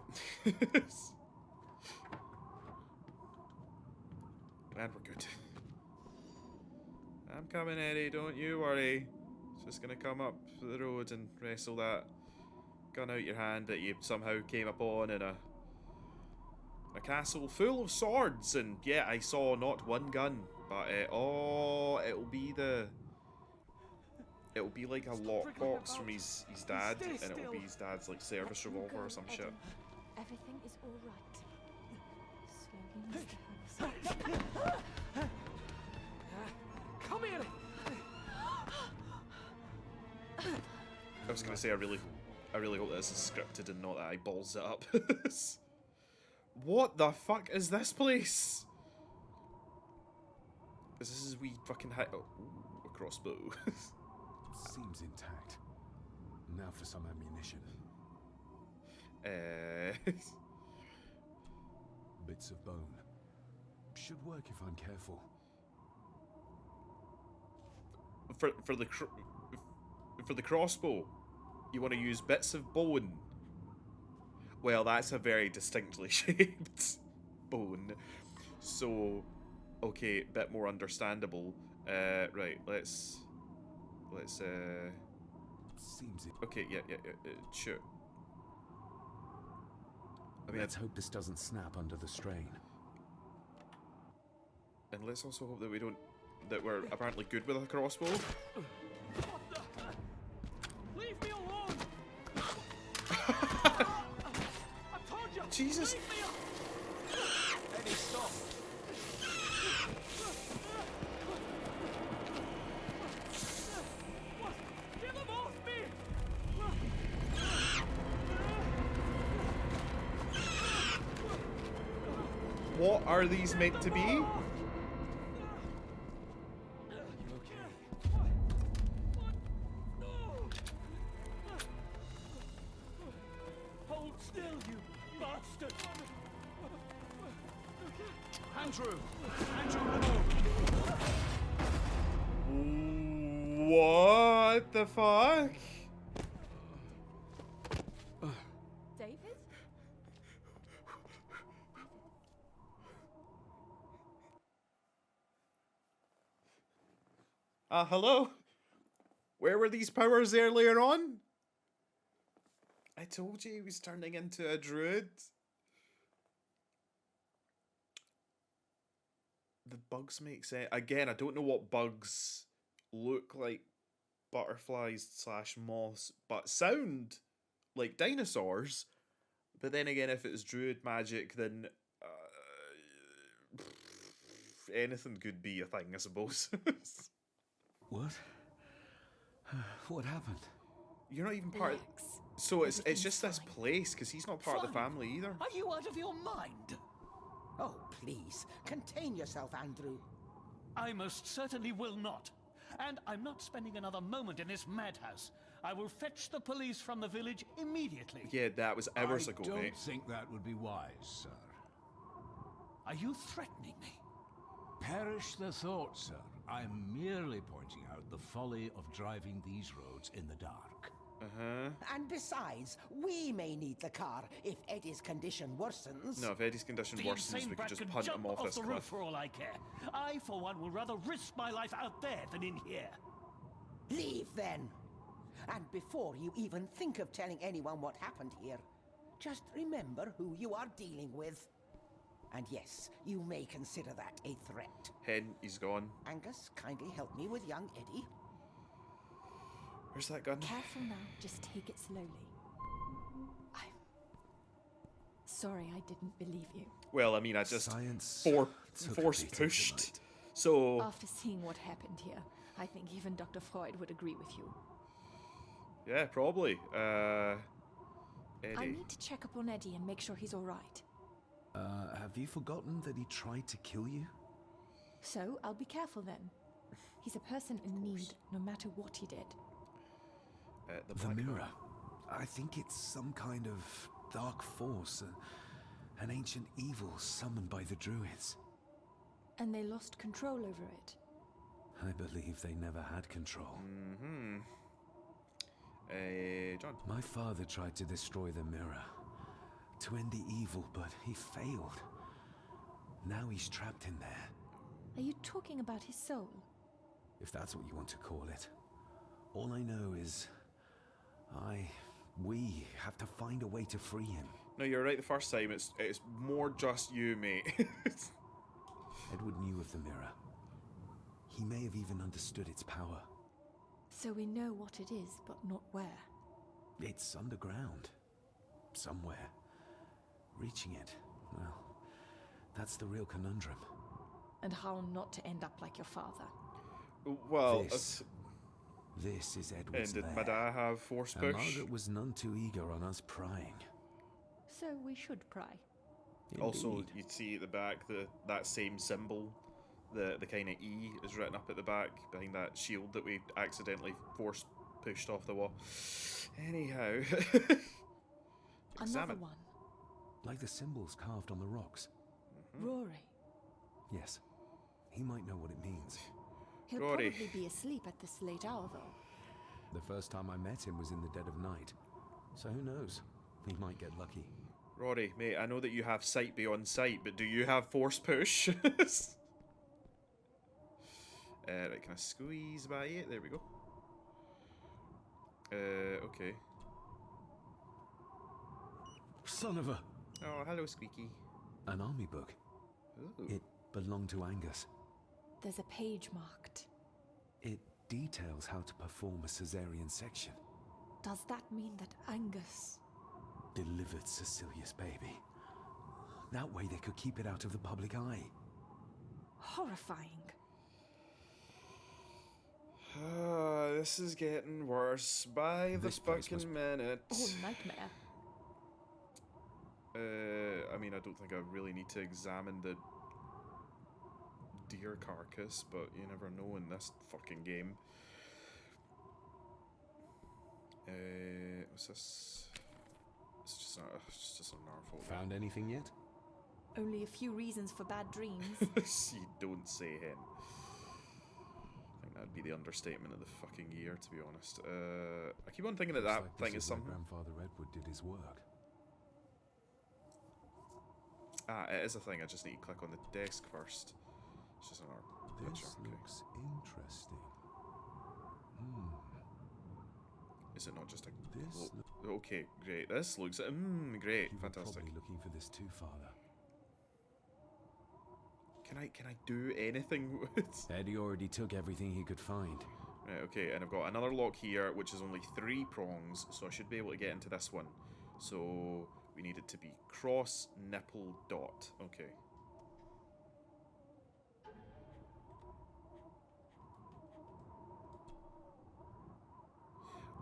And we're good. I'm coming, Eddie, don't you worry. Just gonna come up the road and wrestle that gun out your hand that you somehow came upon in a castle full of swords. And yeah, I saw not one gun, but oh, it'll be like a lockbox from his dad, and it'll be his dad's like service revolver or some shit. Everything is all right. Slowly, Mr. Come here! I was gonna say I really hope this is scripted and not that I balls it up. What the fuck is this place? Is this his wee fucking hit? Oh, ooh, a crossbow. Seems intact. Now for some ammunition. Bits of bone. Should work if I'm careful. For the crossbow, you want to use bits of bone. Well, that's a very distinctly shaped bone. So, okay, bit more understandable. Right, let's. Seems it. Okay, yeah, sure. I mean, let's hope this doesn't snap under the strain. And let's also hope that that we're apparently good with a crossbow. What the? Leave me alone! I told you! Jesus! Leave me alone! Eddie, stop! Get them off me! What are these meant to be? You okay? Hold still, you bastard! Andrew! Andrew, no! What the fuck? David? Hello? Where were these powers earlier on? I told you he was turning into a druid. The bugs make sense. Again, I don't know what bugs look like, butterflies / moths, but sound like dinosaurs. But then again, if it's druid magic, then anything could be a thing, I suppose. What? What happened? You're not even part of... So it's just this place, because he's not part of the family either. Are you out of your mind? Oh, please, contain yourself, Andrew. I most certainly will not. And I'm not spending another moment in this madhouse. I will fetch the police from the village immediately. Yeah, that was hours ago, I mate. don't think that would be wise, sir. Are you threatening me? Perish the thought, sir. I'm merely pointing out the folly of driving these roads in the dark. And besides, we may need the car if Eddie's condition worsens. No, if Eddie's condition worsens, we can just punt him off this the cliff. roof for all I care. I, for one, will rather risk my life out there than in here. Leave, then. And before you even think of telling anyone what happened here, just remember who you are dealing with. And yes, you may consider that a threat. Hen, he's gone. Angus, kindly help me with young Eddie. Where's that gun? Careful now, just take it slowly. I'm sorry I didn't believe you. Well, I mean, I just Science force pushed. So After seeing what happened here, I think even Dr. Freud would agree with you. yeah, probably. Eddie. I need to check up on Eddie and make sure he's alright. Have you forgotten that he tried to kill you? So, I'll be careful then. He's a person in need, no matter what he did. The mirror. I think it's some kind of dark force, an ancient evil summoned by the Druids. And they lost control over it. I believe they never had control. John. My father tried to destroy the mirror, to end the evil, but he failed. Now he's trapped in there. Are you talking about his soul? If that's what you want to call it. All I know is... we have to find a way to free him. No, you're right the first time. It's more just you, mate. Edward knew of the mirror. He may have even understood its power. So we know what it is, but not where. It's underground. Somewhere. Reaching it, well, that's the real conundrum. And how not to end up like your father. Well, This is Edward's and did lair. my dad have force And push? Margaret was none too eager on us prying. So we should pry. Also, Indeed. you'd see at the back that same symbol, the kind of E is written up at the back behind that shield that we accidentally force pushed off the wall. Anyhow, Another one. Like the symbols carved on the rocks. Rory. Yes. He might know what it means. He'll Rory. probably be asleep at this late hour, though. The first time I met him was in the dead of night. So who knows? He might get lucky. Rory, mate, I know that you have sight beyond sight, but do you have force push? Right, can I squeeze by it? There we go. Okay. Son of a... Oh, hello, Squeaky. An army book. Ooh. It belonged to Angus. There's a page marked. It details how to perform a cesarean section. Does that mean that Angus... Delivered Cecilia's baby. That way they could keep it out of the public eye. Horrifying. This is getting worse by the fucking minute. Oh, nightmare. I mean, I don't think I really need to examine the deer carcass, but you never know in this fucking game. What's this? It's just an narfolder. Found anything yet? Only a few reasons for bad dreams. You don't say, hen. I think that'd be the understatement of the fucking year, to be honest. I keep on thinking that Looks that like thing this is where something. Grandfather Edward did his work. Ah, it is a thing. I just need to click on the desk first. It's just an art This picture. Okay. looks interesting. Is it not just a... This okay, great. This looks... great. You were Fantastic. probably looking for this too, Father. Can I do anything with... Eddie already took everything he could find. Right, okay, and I've got another lock here, which is only 3 prongs, so I should be able to get into this one. So we need it to be cross, nipple, dot. Okay.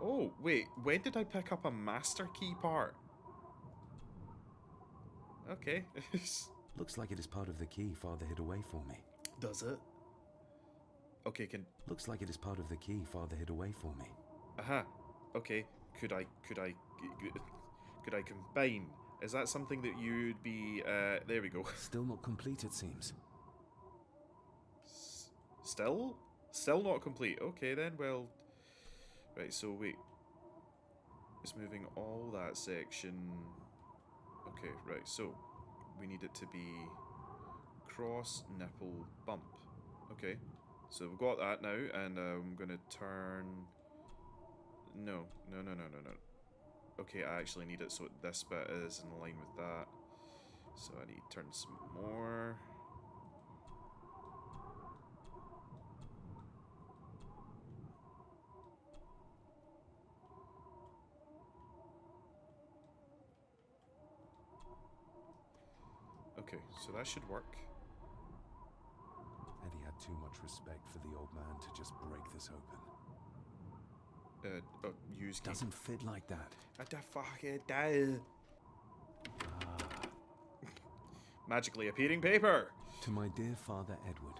Oh, wait, when did I pick up a master key part? Okay. Looks like it is part of the key Father hid away for me. Does it? Okay, Looks like it is part of the key Father hid away for me. Aha. Okay. Could I combine? Is that something that you'd be? There we go. Still not complete, it seems. Still not complete. Okay then. Well. Right. So wait. It's moving all that section. Okay. Right. So we need it to be cross nipple bump. Okay. So we've got that now, and I'm gonna turn. No. Okay, I actually need it so this bit is in line with that. So I need to turn some more. Okay, so that should work. Eddie had too much respect for the old man to just break this open. Use key. Doesn't fit like that. Magically appearing paper. To my dear Father Edward,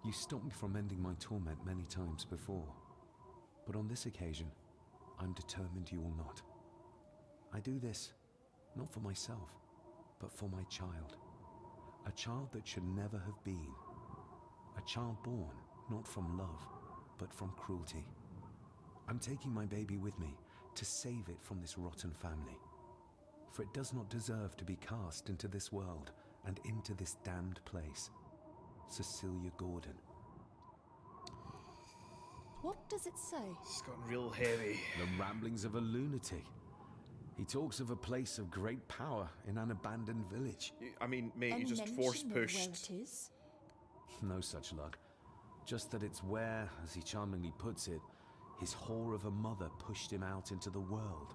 you stopped me from ending my torment many times before, but on this occasion, I'm determined you will not. I do this, not for myself, but for my child. A child that should never have been. A child born, not from love, but from cruelty. I'm taking my baby with me to save it from this rotten family. For it does not deserve to be cast into this world and into this damned place. Cecilia Gordon. What does it say? It's gotten real heavy. The ramblings of a lunatic. He talks of a place of great power in an abandoned village. I mean, mate, Any you just mention force of pushed. where it is? No such luck. Just that it's where, as he charmingly puts it, his whore of a mother pushed him out into the world.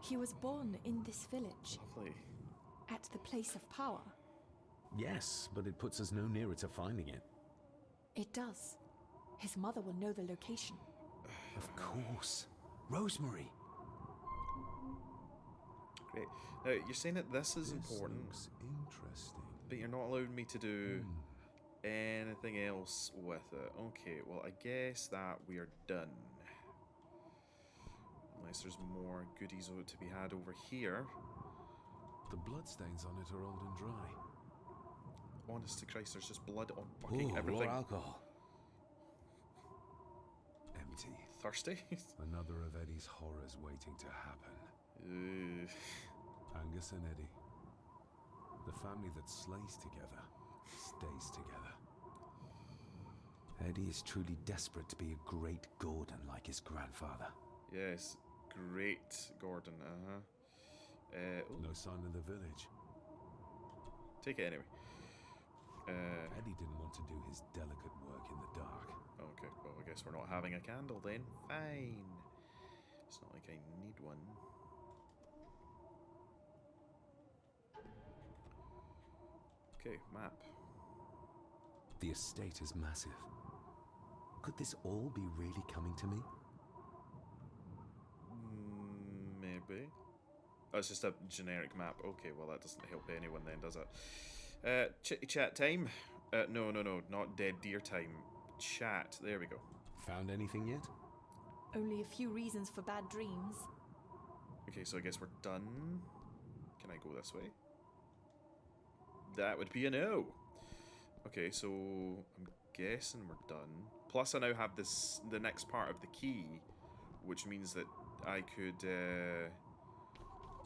He was born in this village. Lovely. At the place of power. Yes, but it puts us no nearer to finding it. It does. His mother will know the location. Of course. Rosemary. Great. Now, you're saying that this is important. Looks interesting. But you're not allowing me to do anything else with it. Okay, well, I guess that we are done. Unless there's more goodies to be had over here. The bloodstains on it are old and dry. Honest to Christ, there's just blood on fucking everything. More alcohol. Empty. Thirsty? Another of Eddie's horrors waiting to happen. Angus and Eddie. The family that slays together, stays together. Eddie is truly desperate to be a great Gordon like his grandfather. Yes, great Gordon, No sign of the village. Take it anyway. Eddie didn't want to do his delicate work in the dark. Okay, well, I guess we're not having a candle then. Fine. It's not like I need one. Okay, map. The estate is massive. Could this all be really coming to me? Maybe. Oh, it's just a generic map. Okay, well that doesn't help anyone then, does it? Chitty chat time? No, not dead deer time. Chat. There we go. Found anything yet? Only a few reasons for bad dreams. Okay, so I guess we're done. Can I go this way? That would be a no. Okay, so I'm guessing we're done. Plus, I now have the next part of the key, which means that I could.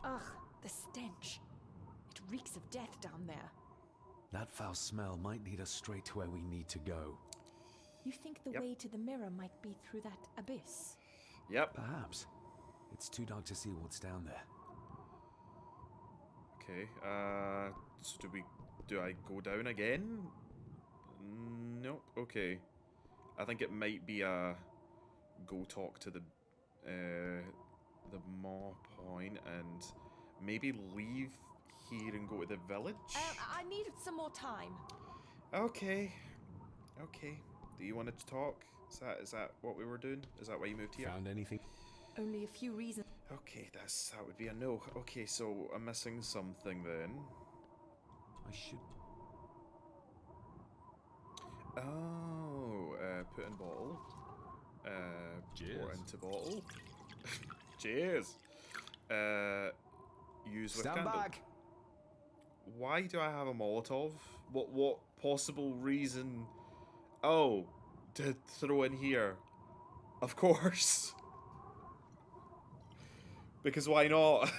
Ugh, the stench. It reeks of death down there. That foul smell might lead us straight to where we need to go. You think the way to the mirror might be through that abyss? Yep. Perhaps. It's too dark to see what's down there. Okay, so do I go down again? Nope, okay. I think it might be a go talk to the Maw point and maybe leave here and go to the village. I needed some more time. Okay. Do you want to talk? Is that what we were doing? Is that why you moved here? Found anything? Only a few reasons. Okay, that would be a no. Okay, so I'm missing something then. I should. Oh, put in bottle. Pour into bottle. Cheers. Use with Stand candle. back. Why do I have a Molotov? What possible reason? Oh, to throw in here. Of course. Because why not?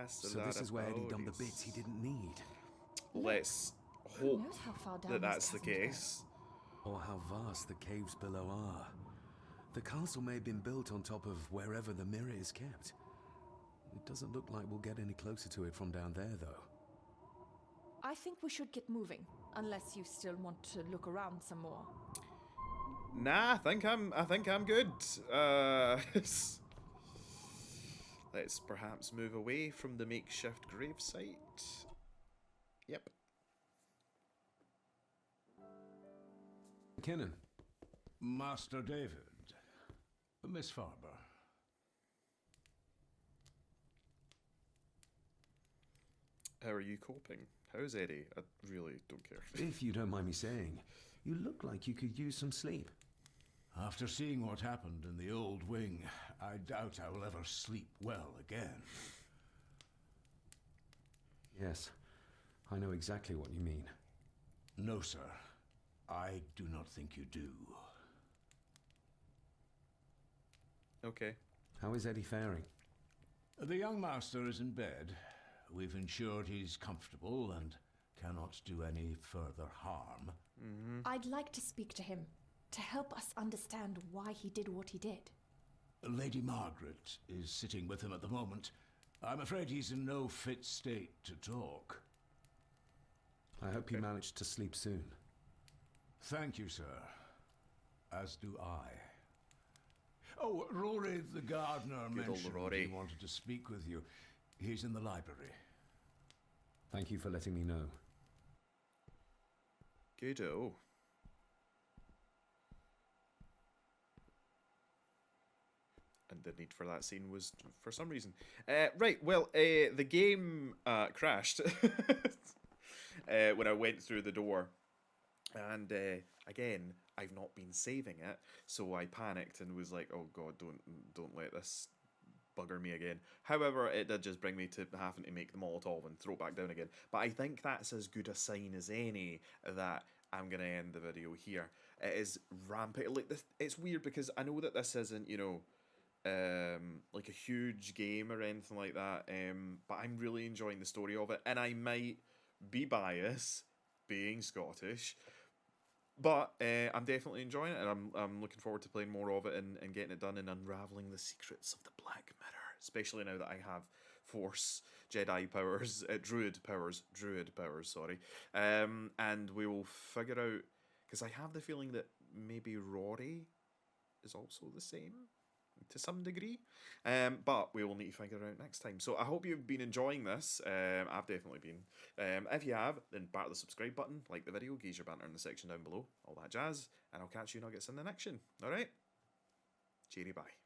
So this is where Eddie dumped the bits he didn't need. Let's Who hope knows how far down that this that's the chasm goes? case. Or how vast the caves below are. The castle may have been built on top of wherever the mirror is kept. It doesn't look like we'll get any closer to it from down there, though. I think we should get moving, unless you still want to look around some more. Nah, I think I'm good. Let's perhaps move away from the makeshift gravesite. Yep. Kinnan. Master David. Miss Farber. How are you coping? How's Eddie? I really don't care. If you don't mind me saying, you look like you could use some sleep. After seeing what happened in the old wing, I doubt I will ever sleep well again. Yes, I know exactly what you mean. No, sir. I do not think you do. Okay. How is Eddie faring? The young master is in bed. We've ensured he's comfortable and cannot do any further harm. I'd like to speak to him, to help us understand why he did what he did. Lady Margaret is sitting with him at the moment. I'm afraid he's in no fit state to talk. I hope you manage to sleep soon. Thank you, sir. As do I. Oh, Rory the gardener Good old mentioned Rory. he wanted to speak with you. He's in the library. Thank you for letting me know. Good-o. And the need for that scene was for some reason. Right, well, the game crashed when I went through the door. And again, I've not been saving it, so I panicked and was like, "Oh God, don't let this bugger me again." However, it did just bring me to having to make the Molotov and throw it back down again. But I think that's as good a sign as any that I'm gonna end the video here. It is rampant. Like this, it's weird because I know that this isn't, you know, like a huge game or anything like that. But I'm really enjoying the story of it, and I might be biased, being Scottish. But I'm definitely enjoying it, and I'm looking forward to playing more of it and getting it done and unraveling the secrets of the Black Mirror. Especially now that I have Force, Jedi powers, Druid powers, sorry. And we will figure out, because I have the feeling that maybe Rory is also the same to some degree. But we will need to figure it out next time. So I hope you've been enjoying this. I've definitely been. If you have, then batter the subscribe button, like the video, geese your banter in the section down below, all that jazz, and I'll catch you nuggets in the next one. Alright? Cheery bye.